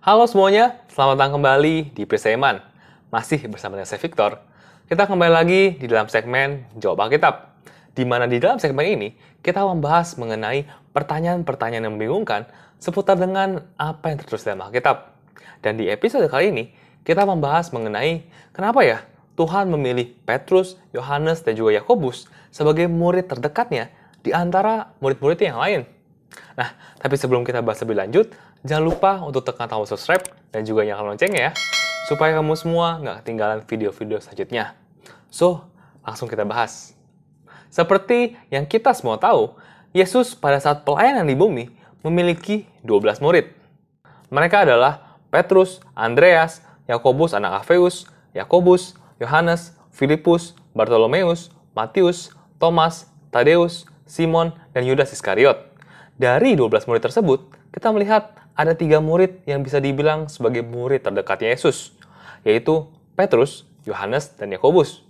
Halo semuanya, selamat datang kembali di Prisaiman. Masih bersama dengan saya Victor. Kita kembali lagi di dalam segmen Jawab Alkitab. Di mana di dalam segmen ini, kita membahas mengenai pertanyaan-pertanyaan yang membingungkan seputar dengan apa yang tertulis dalam Alkitab. Dan di episode kali ini, kita membahas mengenai kenapa ya Tuhan memilih Petrus, Yohanes, dan juga Yakobus sebagai murid terdekatnya di antara murid-murid yang lain. Nah, tapi sebelum kita bahas lebih lanjut, jangan lupa untuk tekan tombol subscribe dan juga nyalakan loncengnya ya, supaya kamu semua nggak ketinggalan video-video selanjutnya. So, langsung kita bahas. Seperti yang kita semua tahu, Yesus pada saat pelayanan di bumi memiliki 12 murid. Mereka adalah Petrus, Andreas, Yakobus anak Alfeus, Yakobus, Yohanes, Filipus, Bartolomeus, Matius, Thomas, Tadeus, Simon, dan Yudas Iskariot. Dari 12 murid tersebut, kita melihat ada 3 murid yang bisa dibilang sebagai murid terdekatnya Yesus, yaitu Petrus, Yohanes, dan Yakobus.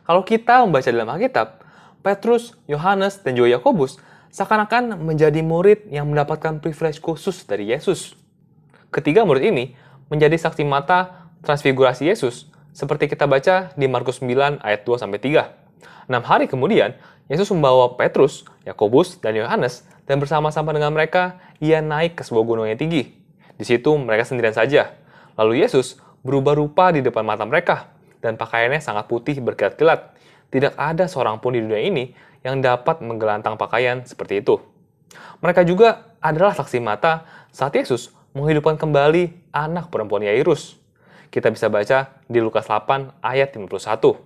Kalau kita membaca dalam Alkitab, Petrus, Yohanes, dan juga Yakobus seakan-akan menjadi murid yang mendapatkan privilege khusus dari Yesus. Ketiga murid ini menjadi saksi mata transfigurasi Yesus, seperti kita baca di Markus 9 ayat 2-3. 6 hari kemudian, Yesus membawa Petrus, Yakobus, dan Yohanes, dan bersama-sama dengan mereka, ia naik ke sebuah gunung yang tinggi. Di situ mereka sendirian saja. Lalu Yesus berubah rupa di depan mata mereka, dan pakaiannya sangat putih berkilat-kilat. Tidak ada seorang pun di dunia ini yang dapat menggelantang pakaian seperti itu. Mereka juga adalah saksi mata saat Yesus menghidupkan kembali anak perempuan Yairus. Kita bisa baca di Lukas 8 ayat 51.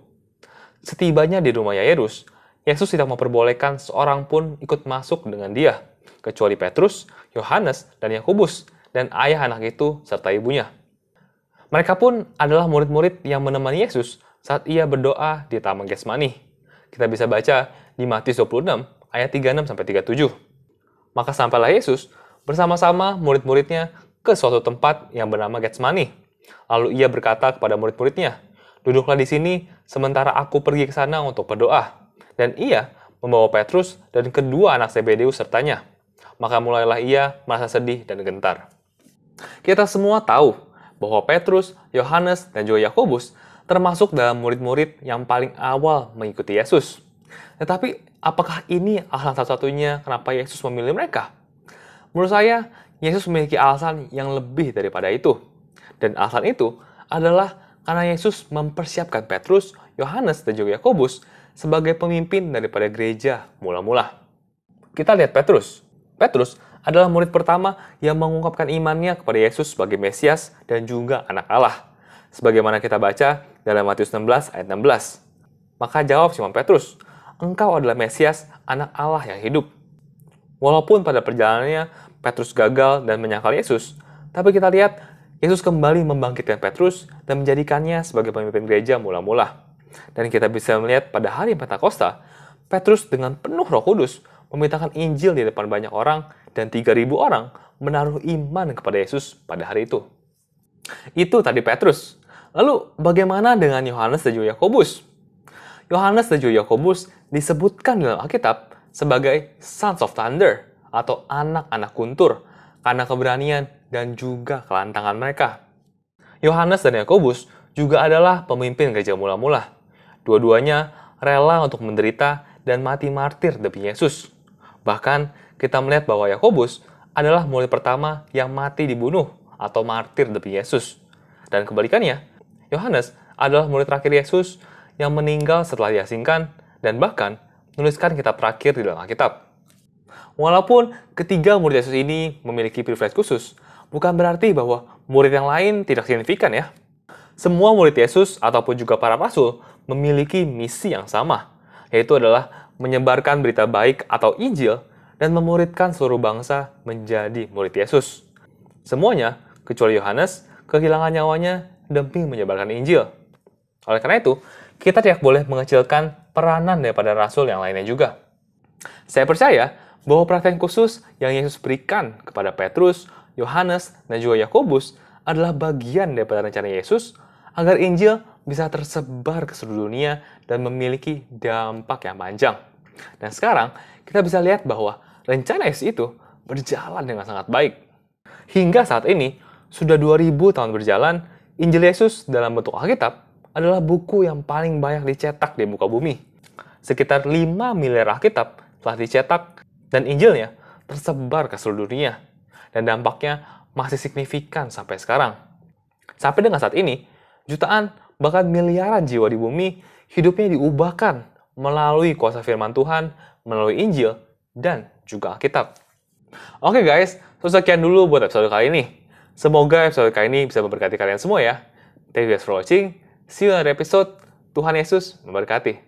Setibanya di rumah Yairus, Yesus tidak memperbolehkan seorang pun ikut masuk dengan dia, kecuali Petrus, Yohanes, dan Yakobus, dan ayah anak itu serta ibunya. Mereka pun adalah murid-murid yang menemani Yesus saat ia berdoa di Taman Getsemani. Kita bisa baca di Matius 26 ayat 36-37. Maka sampailah Yesus bersama-sama murid-muridnya ke suatu tempat yang bernama Getsemani. Lalu ia berkata kepada murid-muridnya, "Duduklah di sini sementara aku pergi ke sana untuk berdoa." Dan ia membawa Petrus dan kedua anak Zebedeus sertanya. Maka mulailah ia merasa sedih dan gentar. Kita semua tahu bahwa Petrus, Yohanes, dan juga Yakobus termasuk dalam murid-murid yang paling awal mengikuti Yesus. Tetapi apakah ini alasan satu-satunya kenapa Yesus memilih mereka? Menurut saya, Yesus memiliki alasan yang lebih daripada itu. Dan alasan itu adalah karena Yesus mempersiapkan Petrus, Yohanes, dan juga Yakobus sebagai pemimpin daripada gereja mula-mula. Kita lihat Petrus. Petrus adalah murid pertama yang mengungkapkan imannya kepada Yesus sebagai Mesias dan juga anak Allah. Sebagaimana kita baca dalam Matius 16 ayat 16. Maka jawab Simon Petrus, "Engkau adalah Mesias, anak Allah yang hidup." Walaupun pada perjalanannya Petrus gagal dan menyangkal Yesus, tapi kita lihat Yesus kembali membangkitkan Petrus dan menjadikannya sebagai pemimpin gereja mula-mula. Dan kita bisa melihat pada hari Pentakosta, Petrus dengan penuh Roh Kudus memberitakan Injil di depan banyak orang dan 3.000 orang menaruh iman kepada Yesus pada hari itu. Itu tadi Petrus. Lalu bagaimana dengan Yohanes dan juga Yakobus? Yohanes dan juga Yakobus disebutkan dalam Alkitab sebagai Sons of Thunder atau anak-anak guntur karena keberanian dan juga kelantangan mereka. Yohanes dan Yakobus juga adalah pemimpin gereja mula-mula. Dua-duanya rela untuk menderita dan mati martir demi Yesus. Bahkan kita melihat bahwa Yakobus adalah murid pertama yang mati dibunuh atau martir demi Yesus. Dan kebalikannya, Yohanes adalah murid terakhir Yesus yang meninggal setelah diasingkan dan bahkan menuliskan kitab terakhir di dalam Alkitab. Walaupun ketiga murid Yesus ini memiliki privilege khusus, bukan berarti bahwa murid yang lain tidak signifikan ya. Semua murid Yesus ataupun juga para rasul memiliki misi yang sama, yaitu adalah menyebarkan berita baik atau Injil dan memuridkan seluruh bangsa menjadi murid Yesus. Semuanya, kecuali Yohanes, kehilangan nyawanya demi menyebarkan Injil. Oleh karena itu, kita tidak boleh mengecilkan peranan daripada rasul yang lainnya juga. Saya percaya bahwa perhatian khusus yang Yesus berikan kepada Petrus, Yohanes, dan juga Yakobus adalah bagian daripada rencana Yesus agar Injil bisa tersebar ke seluruh dunia dan memiliki dampak yang panjang. Dan sekarang, kita bisa lihat bahwa rencana Yesus itu berjalan dengan sangat baik. Hingga saat ini, Sudah 2000 tahun berjalan, Injil Yesus dalam bentuk Alkitab adalah buku yang paling banyak dicetak di muka bumi. Sekitar 5 miliar Alkitab telah dicetak dan Injilnya tersebar ke seluruh dunia. Dan dampaknya masih signifikan sampai sekarang. Sampai dengan saat ini, jutaan bahkan miliaran jiwa di bumi hidupnya diubahkan melalui kuasa firman Tuhan, melalui Injil, dan juga Alkitab. Oke guys, sekian dulu buat episode kali ini. Semoga episode kali ini bisa memberkati kalian semua ya. Thank you guys for watching. See you in the episode. Tuhan Yesus memberkati.